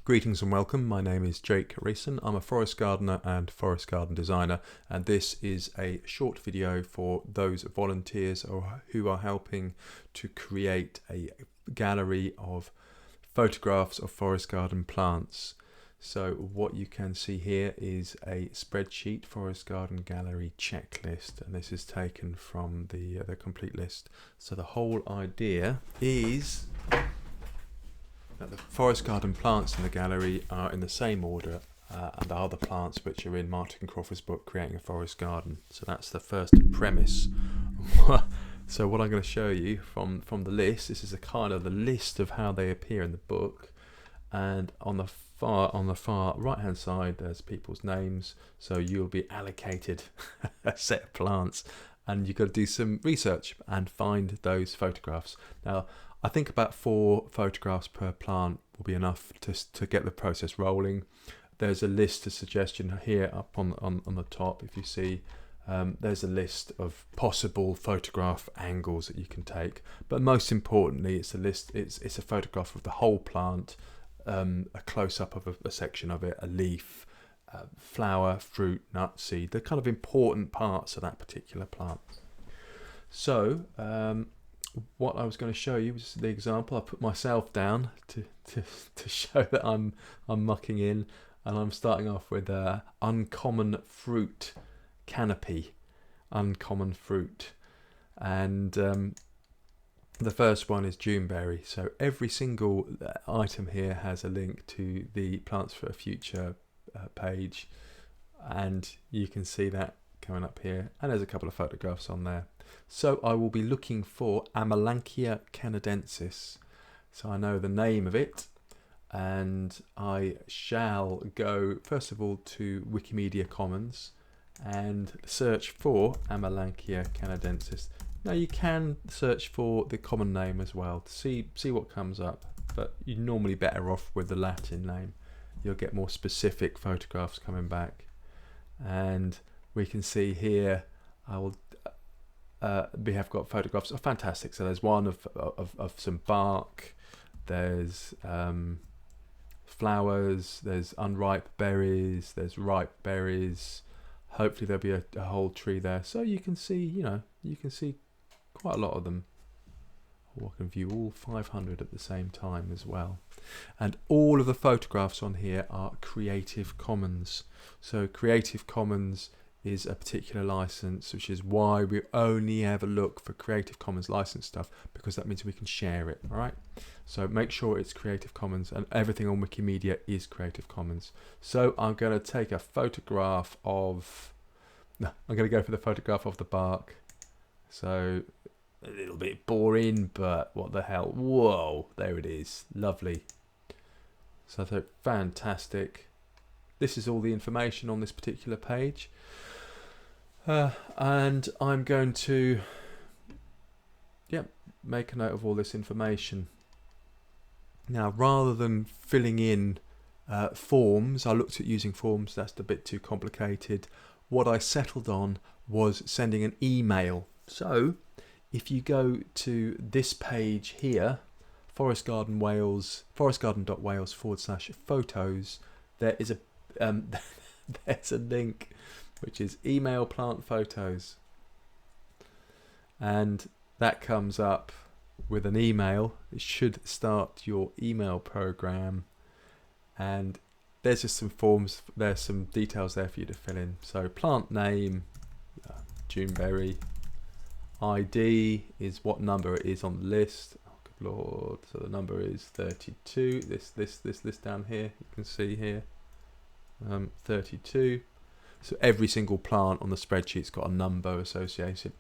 Greetings and welcome. My name is Jake Reeson. I'm a forest gardener and forest garden designer, and this is a short video for those volunteers who are helping to create a gallery of photographs of forest garden plants. So what you can see here is a spreadsheet forest garden gallery checklist, and this is taken from the complete list. So the whole idea is that the forest garden plants in the gallery are in the same order and the other plants which are in Martin Crawford's book Creating a Forest Garden. So that's the first premise. So what I'm going to show you from the list, this is a kind of the list of how they appear in the book, and on the far right hand side there's people's names, so you'll be allocated a set of plants and you've got to do some research and find those photographs. Now I think about 4 photographs per plant will be enough to get the process rolling. There's a list, a suggestion here up on the top. If you see, there's a list of possible photograph angles that you can take. But most importantly, it's a list. It's a photograph of the whole plant, a close-up of a section of it, a leaf, flower, fruit, nut, seed. The kind of important parts of that particular plant. So what I was going to show you was the example. I put myself down to show that I'm mucking in, and I'm starting off with uncommon fruit canopy, uncommon fruit, and the first one is Juneberry. So every single item here has a link to the Plants for a Future page, and you can see that coming up here, and there's a couple of photographs on there. So I will be looking for Amelanchier canadensis. So I know the name of it, and I shall go first of all to Wikimedia Commons and search for Amelanchier canadensis. Now you can search for the common name as well to see what comes up, but you're normally better off with the Latin name. You'll get more specific photographs coming back, and we can see here we have got photographs. Oh, fantastic! So there's one of some bark. There's flowers. There's unripe berries. There's ripe berries. Hopefully there'll be a whole tree there, so you can see. You can see quite a lot of them. Or I can view all 500 at the same time as well. And all of the photographs on here are Creative Commons. So Creative Commons is a particular license, which is why we only ever look for Creative Commons license stuff, because that means we can share it. All right, so make sure it's Creative Commons, and everything on Wikimedia is Creative Commons. So I'm going to take a photograph of I'm going to go for the photograph of the bark. So a little bit boring, but what the hell. Whoa, there it is. Lovely. So fantastic. This is all the information on this particular page. And I'm going to make a note of all this information. Now, rather than filling in forms, I looked at using forms. That's a bit too complicated. What I settled on was sending an email. So if you go to this page here, forestgarden.wales, forestgarden.wales/photos, there is there's a link which is email plant photos, and that comes up with an email. It should start your email program, and there's just some forms, there's some details there for you to fill in. So plant name, Juneberry, ID is what number it is on the list. Oh good lord, so the number is 32. This down here, you can see here, 32. So every single plant on the spreadsheet's got a number associated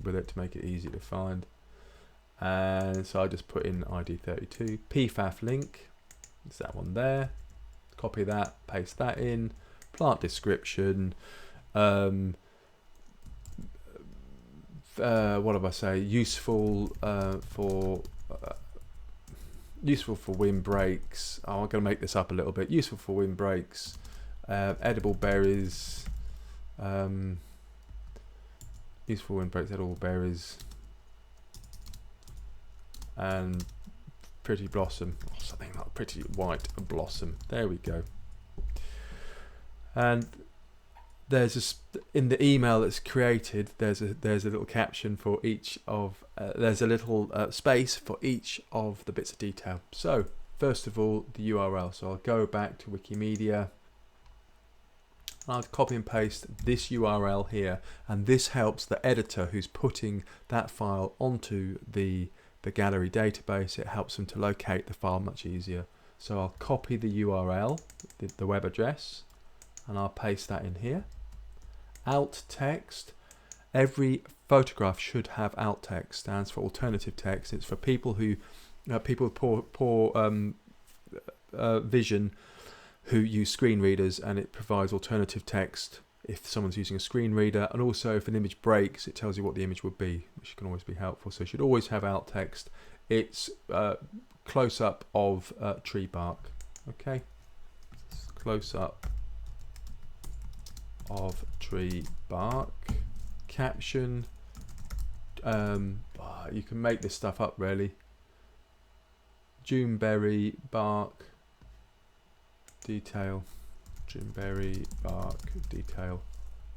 with it to make it easy to find. And so I just put in ID 32. PFAF link, it's that one there. Copy that, paste that in. Plant description. What did I say? Useful for windbreaks. Oh, I'm going to make this up a little bit. Useful for windbreaks. Edible berries, useful windbreaks, edible berries, and pretty blossom, or something like pretty white blossom. There we go. And there's in the email that's created, there's a little caption for each of there's a little space for each of the bits of detail. So first of all, the URL. So I'll go back to Wikimedia. I'll copy and paste this URL here, and this helps the editor who's putting that file onto the gallery database. It helps them to locate the file much easier. So I'll copy the URL, the web address, and I'll paste that in here. Alt text. Every photograph should have alt text. Stands for alternative text. It's for people who people with poor vision who use screen readers, and it provides alternative text if someone's using a screen reader, and also if an image breaks it tells you what the image would be, which can always be helpful. So you should always have alt text. It's close up of tree bark. Okay, close up of tree bark. Caption, you can make this stuff up really. Juneberry bark detail, Juneberry bark detail.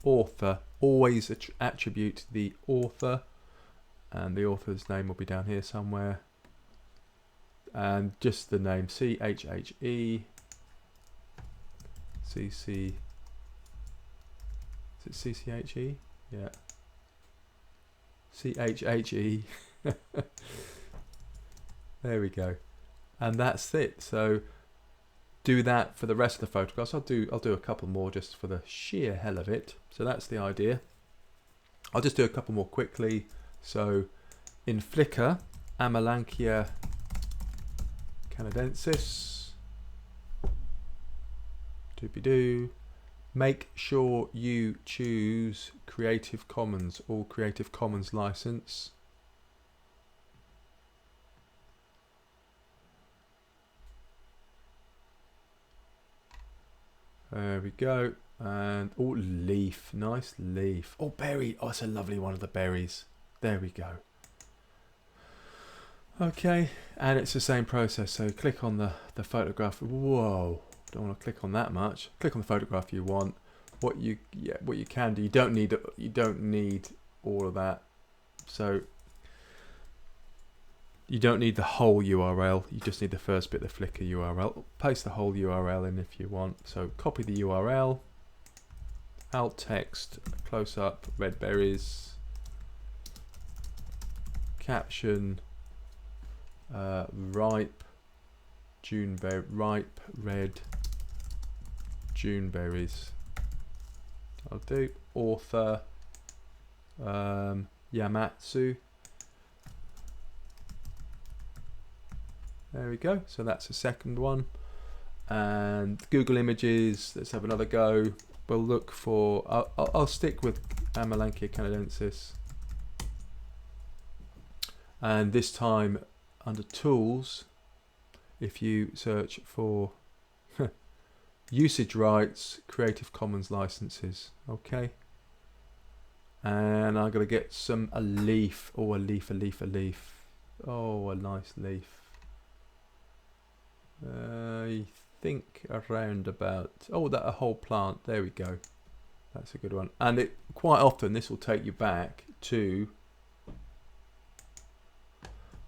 Author, always attribute the author, and the author's name will be down here somewhere, and just the name CHHE, CC, is it CCHE? Yeah, CHHE. There we go, and that's it. So do that for the rest of the photographs. I'll do a couple more just for the sheer hell of it. So that's the idea. I'll just do a couple more quickly. So in Flickr, Amelanchier canadensis. Doobie-doo. Make sure you choose Creative Commons or Creative Commons license. There we go. And oh, leaf, nice leaf. Oh, berry. Oh, it's a lovely one of the berries. There we go. Okay, and it's the same process. So click on the photograph. Whoa, don't want to click on that much. Click on the photograph you want. What you can do. You don't need all of that. So you don't need the whole URL, you just need the first bit, the Flickr URL. Paste the whole URL in if you want. So copy the URL, alt text, close up, red berries, caption, ripe, ripe red Juneberries. I'll do author, Yamatsu. There we go. So that's the second one. And Google Images. Let's have another go. We'll look for. I'll stick with Amelanchier canadensis. And this time, under Tools, if you search for usage rights, Creative Commons licenses. Okay. And I'm gonna get a leaf. Oh, a leaf. Oh, a nice leaf. I think around about, oh, that a whole plant. There we go. That's a good one. And quite often this will take you back to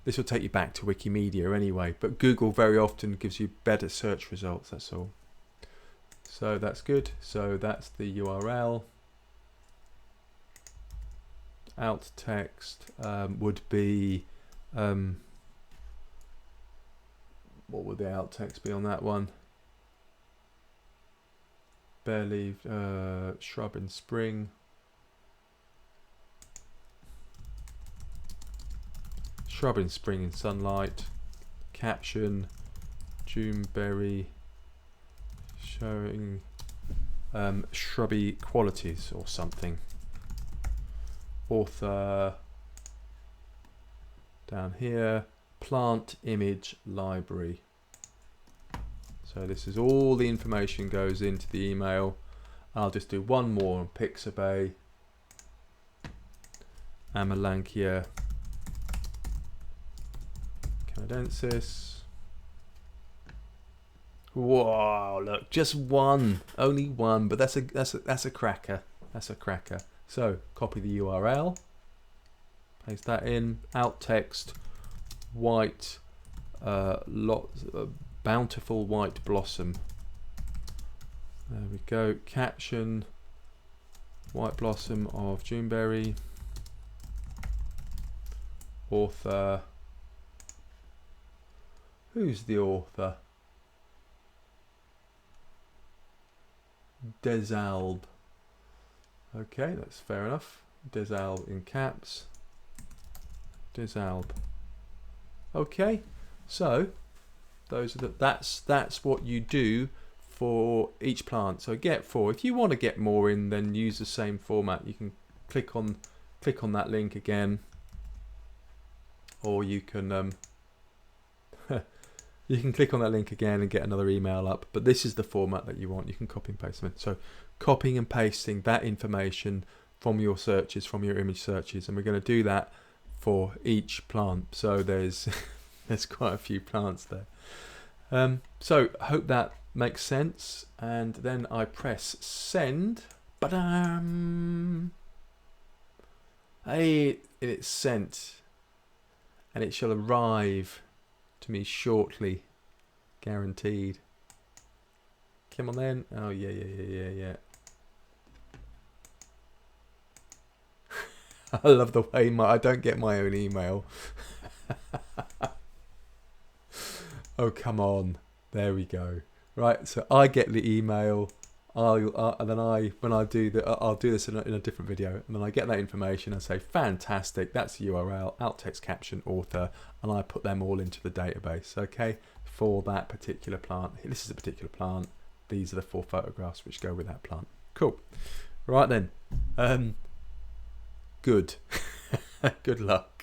Wikimedia anyway, but Google very often gives you better search results, that's all. So that's good. So that's the URL. Alt text would be what would the alt text be on that one? Bare leaf, shrub in spring. Shrub in spring in sunlight. Caption, Juneberry showing shrubby qualities or something. Author down here. Plant image library. So this is all the information goes into the email. I'll just do one more on Pixabay. Amelanchier canadensis. Whoa, look, just one, only one, but that's a cracker. That's a cracker. So copy the URL, paste that in, alt text, white, bountiful white blossom. There we go. Caption, white blossom of Juneberry. Author. Who's the author? Desalb. Okay, that's fair enough. Desalb in caps. Desalb. Okay, so those are that's what you do for each plant. So get 4. If you want to get more in, then use the same format. You can click on that link again, or you can you can click on that link again and get another email up. But this is the format that you want. You can copy and paste them in. So copying and pasting that information from your searches, from your image searches, and we're going to do that for each plant. So there's there's quite a few plants there. So I hope that makes sense. And then I press send. Hey, it's sent, and it shall arrive to me shortly, guaranteed. Come on then. Oh yeah. I love the way I don't get my own email. Oh, come on. There we go. Right, so I get the email. And then I'll do this in a different video, and then I get that information and say, fantastic, that's the URL, alt text, caption, author, and I put them all into the database, okay, for that particular plant. This is a particular plant. These are the 4 photographs which go with that plant. Cool. Right then. Good. Good luck.